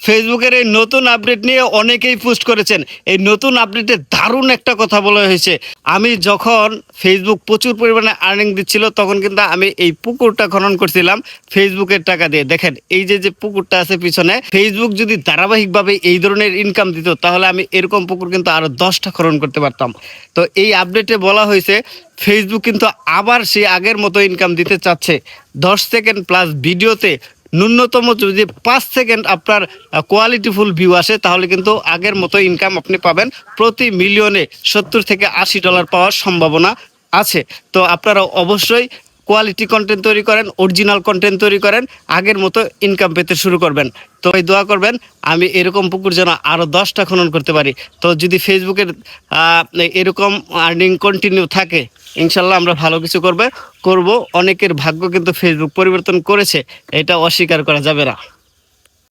ফেসবুকের এই নতুন আপডেট নিয়ে অনেকেই পোস্ট করেছেন। এই নতুন আপডেটে দারুণ একটা কথা বলা হয়েছে। আমি যখন ফেসবুক প্রচুর পরিমাণে আর্নিং দিচ্ছিল তখন কিন্তু আমি এই পুকুরটা খনন করছিলাম ফেসবুকের টাকা দিয়ে। দেখেন এই যে পুকুরটা আছে পিছনে, ফেসবুক যদি ধারাবাহিকভাবে এই ধরনের ইনকাম দিত তাহলে আমি এরকম পুকুর কিন্তু আরো 10টা খনন করতে পারতাম। তো এই আপডেটে বলা হয়েছে ফেসবুক কিন্তু আবার সেই আগের মতো ইনকাম দিতে চাচ্ছে। 10 সেকেন্ড প্লাস ভিডিওতে ন্যূনতম যদি 5 সেকেন্ড আপনার কোয়ালিটিফুল ভিউ আসে তাহলে কিন্তু আগের মতো ইনকাম আপনি পাবেন। প্রতি মিলিয়নে $70 থেকে $80 পাওয়ার সম্ভাবনা আছে। তো আপনারা অবশ্যই কোয়ালিটি কন্টেন্ট তৈরি করেন, অরিজিনাল কন্টেন্ট তৈরি করেন, আগের মতো ইনকাম পেতে শুরু করবেন। তো এই দোয়া করবেন আমি এরকম পুকুর যেন আরও 10টা খনন করতে পারি। তো যদি ফেসবুকের এরকম আর্নিং কন্টিনিউ থাকে ইনশাল্লাহ আমরা ভালো কিছু করব। অনেকের ভাগ্য কিন্তু ফেসবুক পরিবর্তন করেছে, এটা অস্বীকার করা যাবে না।